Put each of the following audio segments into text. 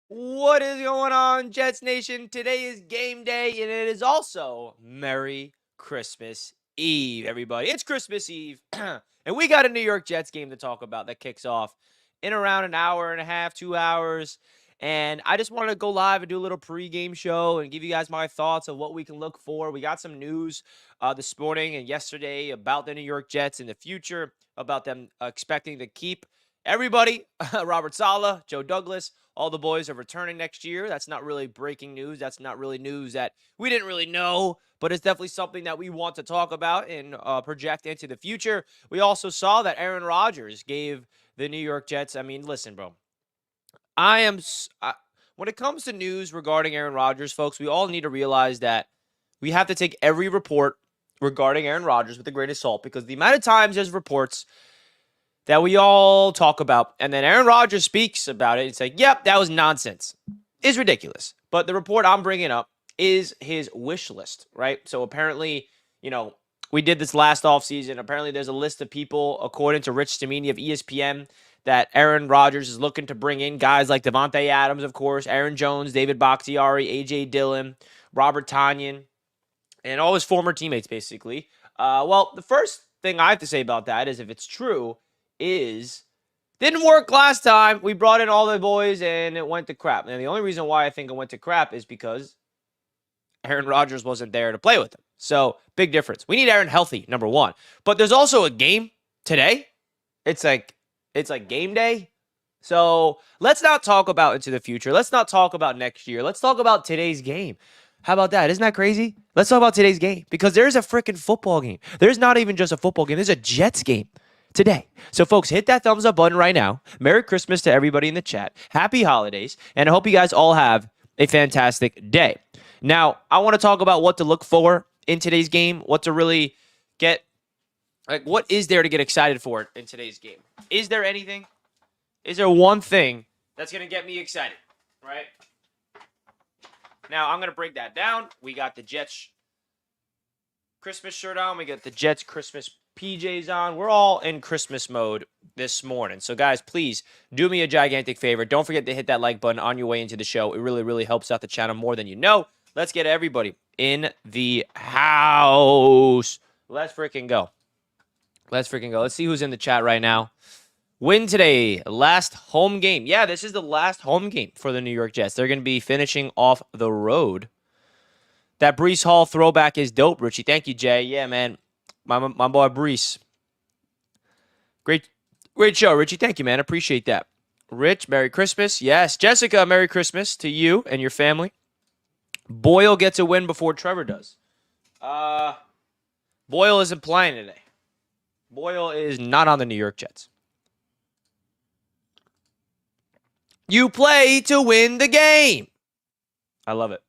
What is going on, Jets Nation? Today is game day, and it is also Merry Christmas Eve, everybody. It's Christmas Eve, and we got a New York Jets game to talk about that kicks off in around an hour and a half, 2 hours. And I just wanted to go live and do a little pregame show and give you guys my thoughts of what we can look for. We got some news this morning and yesterday about the New York Jets in the future, about them expecting to keep everybody, Robert Saleh, Joe Douglas, all the boys are returning next year. That's not really breaking news. That's not really news that we didn't really know, but it's definitely something that we want to talk about and project into the future. We also saw that Aaron Rodgers gave the New York Jets. I mean, listen, bro. When it comes to news regarding Aaron Rodgers, folks, we all need to realize that we have to take every report regarding Aaron Rodgers with a grain of salt, because the amount of times there's reports that we all talk about, and then Aaron Rodgers speaks about it, it's like, yep, that was nonsense. It's ridiculous. But the report I'm bringing up is his wish list, right? So apparently, we did this last offseason. Apparently there's a list of people, according to Rich Stamini of ESPN, that Aaron Rodgers is looking to bring in, guys like Devontae Adams, of course, Aaron Jones, David Bakhtiari, A.J. Dillon, Robert Tonyan, and all his former teammates, basically. Well, the first thing I have to say about that is, if it's true, didn't work last time. We brought in all the boys and it went to crap. And the only reason why I think it went to crap is because Aaron Rodgers wasn't there to play with them. So, big difference. We need Aaron healthy, number one. But there's also a game today. It's like game day. So, let's not talk about into the future. Let's not talk about next year. Let's talk about today's game. How about that? Isn't that crazy? Let's talk about today's game, because there's a freaking football game. There's not even just a football game. There's a Jets game today. So, folks, hit that thumbs up button right now. Merry Christmas to everybody in the chat. Happy holidays. And I hope you guys all have a fantastic day. Now, I want to talk about what to look for in today's game, what to really get, what is there to get excited for in today's game? Is there anything? Is there one thing that's going to get me excited, right? Now, I'm going to break that down. We got the Jets Christmas shirt on. We got the Jets Christmas PJs on. We're all in Christmas mode this morning. So, guys, please do me a gigantic favor. Don't forget to hit that like button on your way into the show. It really, really helps out the channel more than you know. Let's get everybody in the house. Let's freaking go. Let's see who's in the chat right now. Win today. Last home game. Yeah, this is the last home game for the New York Jets. They're going to be finishing off the road. That Breece Hall throwback is dope, Richie. Thank you, Jay. Yeah, man. My boy Breece. Great show, Richie. Thank you, man. Appreciate that. Rich, Merry Christmas. Yes. Jessica, Merry Christmas to you and your family. Boyle gets a win before Trevor does. Boyle isn't playing today. Boyle is not on the New York Jets. You play to win the game. I love it.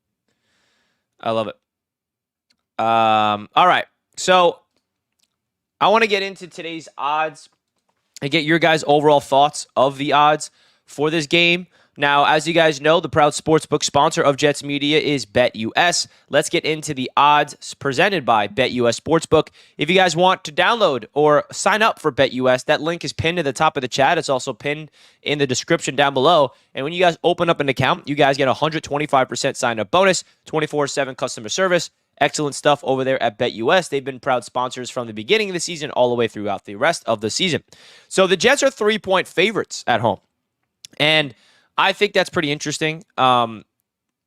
All right. So, I want to get into today's odds and get your guys' overall thoughts of the odds for this game. Now, as you guys know, the proud sportsbook sponsor of Jets Media is BetUS. Let's get into the odds presented by BetUS Sportsbook. If you guys want to download or sign up for BetUS, that link is pinned at the top of the chat. It's also pinned in the description down below. And when you guys open up an account, you guys get a 125% sign-up bonus, 24/7 customer service. Excellent stuff over there at BetUS. They've been proud sponsors from the beginning of the season all the way throughout the rest of the season. So the Jets are 3-point favorites at home. And I think that's pretty interesting. We're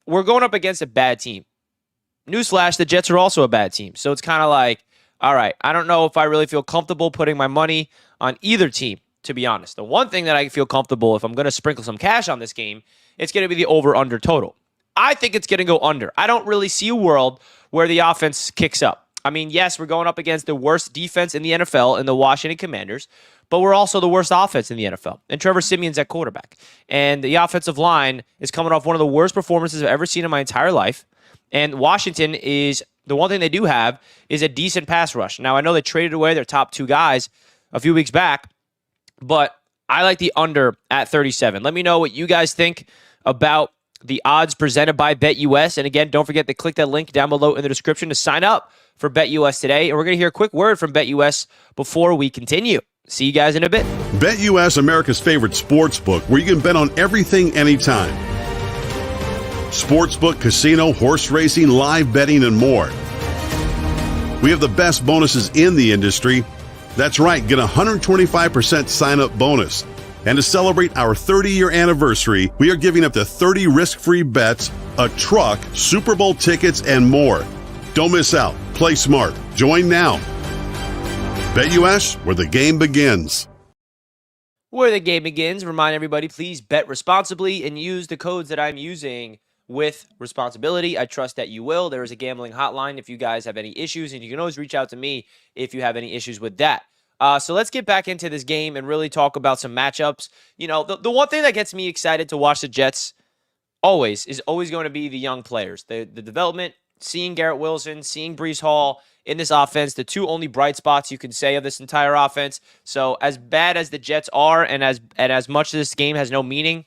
going up against a bad team. Newsflash, the Jets are also a bad team. So it's kind of like, all right, I don't know if I really feel comfortable putting my money on either team, to be honest. The one thing that I feel comfortable, if I'm going to sprinkle some cash on this game, it's going to be the over-under total. I think it's going to go under. I don't really see a world where the offense kicks up. I mean, yes, we're going up against the worst defense in the NFL in the Washington Commanders, but we're also the worst offense in the NFL. And Trevor Siemian's at quarterback. And the offensive line is coming off one of the worst performances I've ever seen in my entire life. And Washington is, the one thing they do have is a decent pass rush. Now, I know they traded away their top two guys a few weeks back, but I like the under at 37. Let me know what you guys think about the odds presented by BetUS. And again, don't forget to click that link down below in the description to sign up for BetUS today. And we're going to hear a quick word from BetUS before we continue. See you guys in a bit. BetUS, America's favorite sports book, where you can bet on everything anytime. Sportsbook, casino, horse racing, live betting, and more. We have the best bonuses in the industry. That's right, get a 125% sign-up bonus. And to celebrate our 30-year anniversary, we are giving up to 30 risk-free bets, a truck, Super Bowl tickets, and more. Don't miss out. Play smart. Join now. BetUS, where the game begins. Where the game begins. Remind everybody, please bet responsibly and use the codes that I'm using with responsibility. I trust that you will. There is a gambling hotline if you guys have any issues, and you can always reach out to me if you have any issues with that. So let's get back into this game and really talk about some matchups. You know, the one thing that gets me excited to watch the Jets is always going to be the young players, the development, seeing Garrett Wilson, seeing Breece Hall in this offense, the two only bright spots you can say of this entire offense. So as bad as the Jets are and as much as this game has no meaning,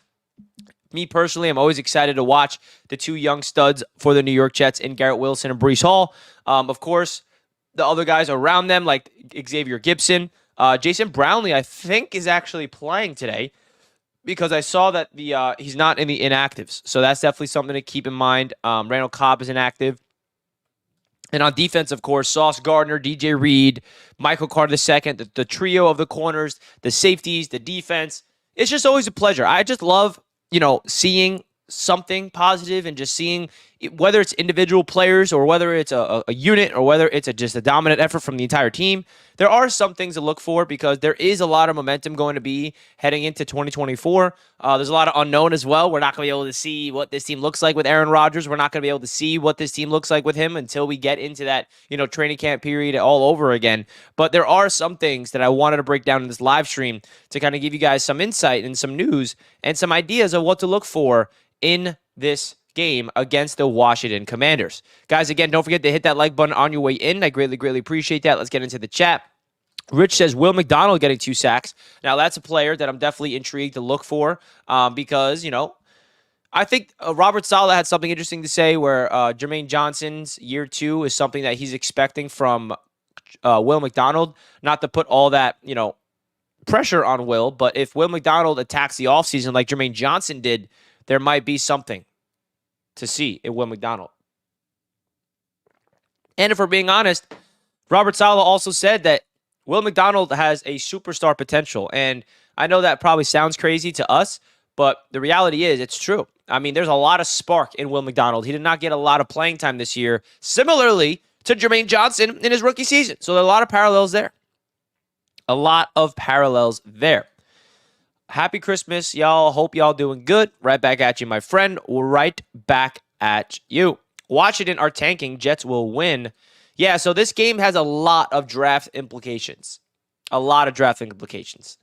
me personally, I'm always excited to watch the two young studs for the New York Jets in Garrett Wilson and Breece Hall. Of course, the other guys around them, like Xavier Gipson. Jason Brownlee, I think, is actually playing today because I saw that he's not in the inactives. So that's definitely something to keep in mind. Randall Cobb is inactive. And on defense, of course, Sauce Gardner, DJ Reed, Michael Carter II, the trio of the corners, the safeties, the defense. It's just always a pleasure. I just love, seeing something positive and just seeing whether it's individual players or whether it's a unit or whether it's just a dominant effort from the entire team. There are some things to look for because there is a lot of momentum going to be heading into 2024. There's a lot of unknown as well. We're not going to be able to see what this team looks like with Aaron Rodgers. We're not going to be able to see what this team looks like with him until we get into that, training camp period all over again. But there are some things that I wanted to break down in this live stream to kind of give you guys some insight and some news and some ideas of what to look for in this game against the Washington Commanders. Guys, again, don't forget to hit that like button on your way in. I greatly, greatly appreciate that. Let's get into the chat. Rich says Will McDonald getting 2 sacks. Now, that's a player that I'm definitely intrigued to look for because, I think Robert Saleh had something interesting to say where Jermaine Johnson's year 2 is something that he's expecting from Will McDonald. Not to put all that, pressure on Will, but if Will McDonald attacks the offseason like Jermaine Johnson did, there might be something to see in Will McDonald. And if we're being honest, Robert Saleh also said that Will McDonald has a superstar potential. And I know that probably sounds crazy to us, but the reality is it's true. I mean, there's a lot of spark in Will McDonald. He did not get a lot of playing time this year, similarly to Jermaine Johnson in his rookie season. So there are a lot of parallels there. A lot of parallels there. Happy Christmas, y'all. Hope y'all doing good. Right back at you, my friend. Right back at you. Washington are tanking. Jets will win. Yeah, so this game has a lot of draft implications. A lot of draft implications.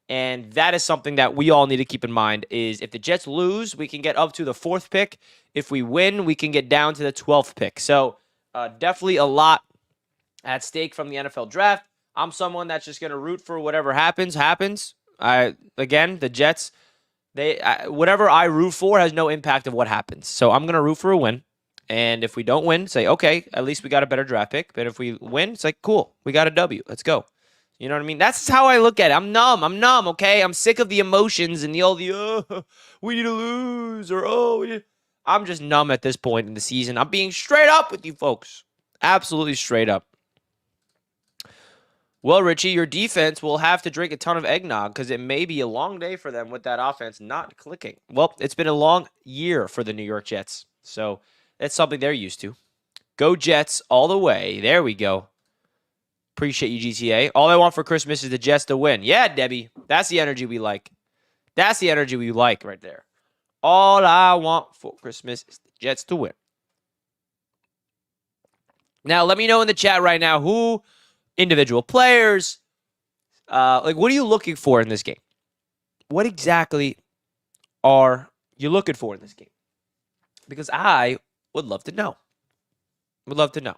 And that is something that we all need to keep in mind is if the Jets lose, we can get up to the 4th pick. If we win, we can get down to the 12th pick. So definitely a lot at stake from the NFL draft. I'm someone that's just going to root for whatever happens. Again, the Jets, whatever I root for has no impact of what happens. So I'm going to root for a win. And if we don't win, say, okay, at least we got a better draft pick. But if we win, it's like, cool, we got a W. Let's go. You know what I mean? That's how I look at it. I'm numb, okay? I'm sick of the emotions and we need to lose, or I'm just numb at this point in the season. I'm being straight up with you folks. Absolutely straight up. Well, Richie, your defense will have to drink a ton of eggnog because it may be a long day for them with that offense not clicking. Well, it's been a long year for the New York Jets, so that's something they're used to. Go Jets all the way. There we go. Appreciate you, GTA. All I want for Christmas is the Jets to win. Yeah, Debbie. That's the energy we like. That's the energy we like right there. All I want for Christmas is the Jets to win. Now, let me know in the chat right now who individual players, what are you looking for in this game? What exactly are you looking for in this game? Because I would love to know. Would love to know.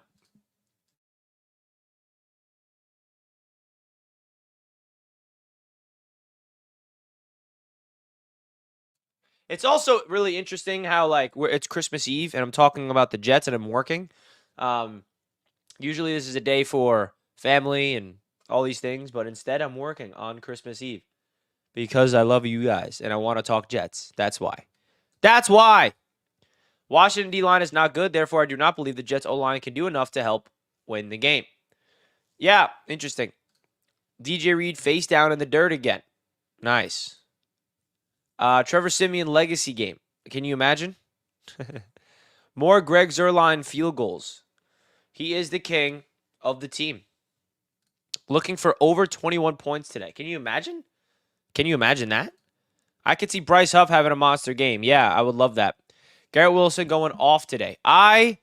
It's also really interesting how it's Christmas Eve and I'm talking about the Jets and I'm working. Um, Usually this is a day for family and all these things, but instead I'm working on Christmas Eve because I love you guys and I want to talk Jets. That's why. That's why. Washington D-line is not good, therefore I do not believe the Jets O-line can do enough to help win the game. Yeah, interesting. DJ Reed face down in the dirt again. Nice. Trevor Siemian legacy game. Can you imagine? More Greg Zuerlein field goals. He is the king of the team. Looking for over 21 points today. Can you imagine? Can you imagine that? I could see Bryce Huff having a monster game. Yeah, I would love that. Garrett Wilson going off today. I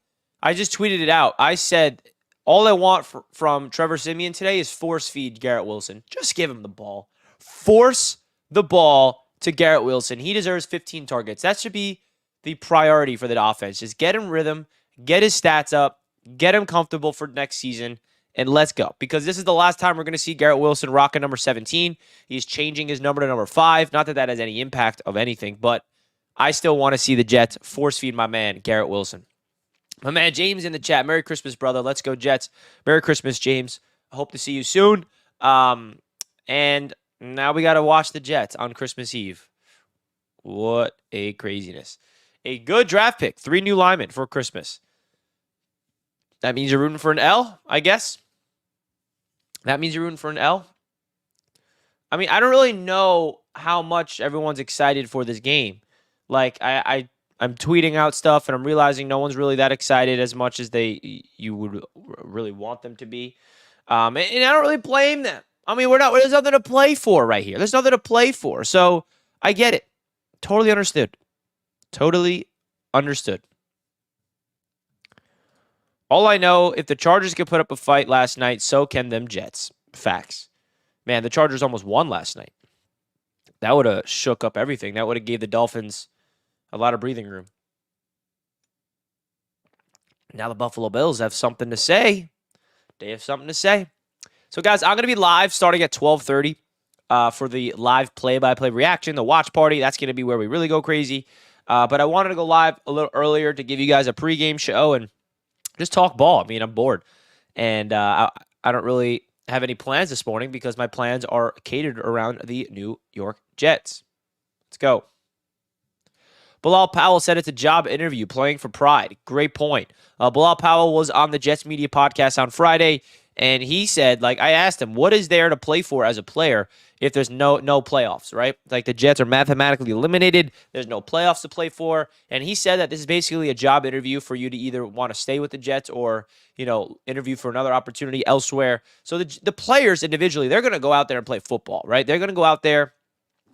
just tweeted it out. I said all I want from Trevor Siemian today is force feed Garrett Wilson. Just give him the ball. Force the ball to Garrett Wilson. He deserves 15 targets. That should be the priority for the offense. Just get him rhythm, get his stats up, get him comfortable for next season, and let's go. Because this is the last time we're going to see Garrett Wilson rocking number 17. He's changing his number to number 5. Not that that has any impact of anything, but I still want to see the Jets force feed my man, Garrett Wilson. My man James in the chat. Merry Christmas, brother. Let's go, Jets. Merry Christmas, James. I hope to see you soon. And now we got to watch the Jets on Christmas Eve. What a craziness. A good draft pick. 3 new linemen for Christmas. That means you're rooting for an L, I guess. That means you're rooting for an L. I mean, I don't really know how much everyone's excited for this game. Like, I'm tweeting out stuff, and I'm realizing no one's really that excited as much as you would really want them to be. And I don't really blame them. I mean, there's nothing to play for right here. There's nothing to play for. So I get it. Totally understood. Totally understood. All I know, if the Chargers could put up a fight last night, so can them Jets. Facts. Man, the Chargers almost won last night. That would have shook up everything. That would have gave the Dolphins a lot of breathing room. Now the Buffalo Bills have something to say. They have something to say. So, guys, I'm going to be live starting at 12:30 for the live play-by-play reaction, the watch party. That's going to be where we really go crazy. But I wanted to go live a little earlier to give you guys a pregame show and just talk ball. I mean, I'm bored. And I don't really have any plans this morning because my plans are catered around the New York Jets. Let's go. Bilal Powell said it's a job interview, playing for pride. Great point. Bilal Powell was on the Jets Media podcast on Friday, and he said, I asked him, what is there to play for as a player if there's no playoffs, right? Like, the Jets are mathematically eliminated. There's no playoffs to play for. And he said that this is basically a job interview for you to either want to stay with the Jets or, interview for another opportunity elsewhere. So the players individually, they're going to go out there and play football, right? They're going to go out there.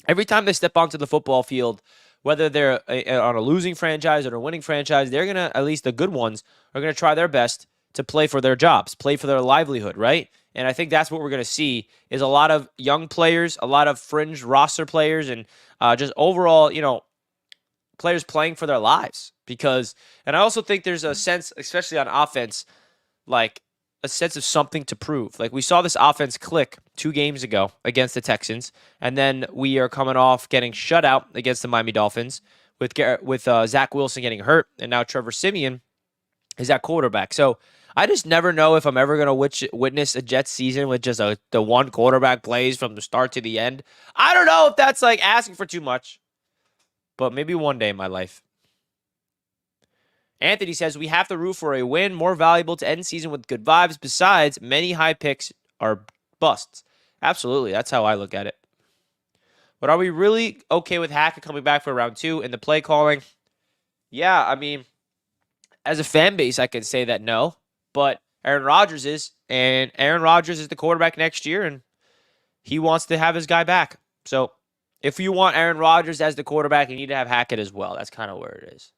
Every time they step onto the football field, whether they're on a losing franchise or a winning franchise, they're going to, at least the good ones, are going to try their best to play for their jobs, play for their livelihood, right? And I think that's what we're going to see is a lot of young players, a lot of fringe roster players, and just overall, players playing for their lives. And I also think there's a sense, especially on offense, like a sense of something to prove. Like, we saw this offense click 2 games ago against the Texans, and then we are coming off getting shut out against the Miami Dolphins with Zach Wilson getting hurt, and now Trevor Siemian is at quarterback. So I just never know if I'm ever going to witness a Jets season with just the one quarterback plays from the start to the end. I don't know if that's like asking for too much, but maybe one day in my life. Anthony says, we have to root for a win, more valuable to end season with good vibes. Besides, many high picks are busts. Absolutely. That's how I look at it. But are we really okay with Hackett coming back for round 2 in the play calling? Yeah, I mean, as a fan base, I can say that no. But Aaron Rodgers is, and Aaron Rodgers is the quarterback next year, and he wants to have his guy back. So if you want Aaron Rodgers as the quarterback, you need to have Hackett as well. That's kind of where it is.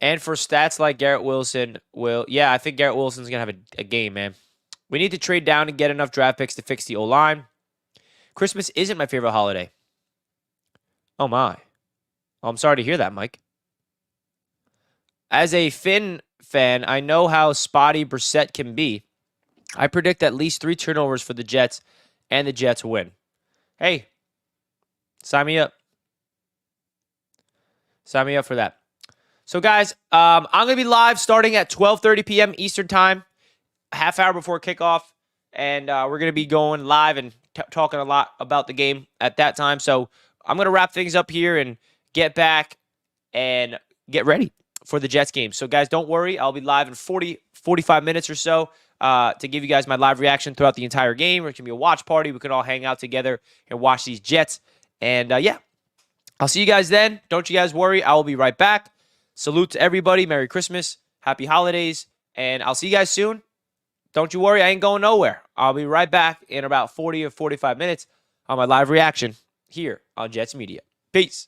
And for stats like Garrett Wilson, I think Garrett Wilson's going to have a game, man. We need to trade down and get enough draft picks to fix the O-line. Christmas isn't my favorite holiday. Oh, my. Well, I'm sorry to hear that, Mike. As a Finn fan, I know how spotty Brissett can be. I predict at least 3 turnovers for the Jets, and the Jets win. Hey, Sign me up. Sign me up for that. So, guys, I'm going to be live starting at 12:30 p.m. Eastern Time, a half hour before kickoff. And we're going to be going live and talking a lot about the game at that time. So I'm going to wrap things up here and get back and get ready for the Jets game. So, guys, don't worry. I'll be live in 45 minutes or so to give you guys my live reaction throughout the entire game. It can be a watch party. We can all hang out together and watch these Jets. And, yeah, I'll see you guys then. Don't you guys worry. I will be right back. Salute to everybody. Merry Christmas. Happy holidays. And I'll see you guys soon. Don't you worry, I ain't going nowhere. I'll be right back in about 40 or 45 minutes on my live reaction here on Jets Media. Peace.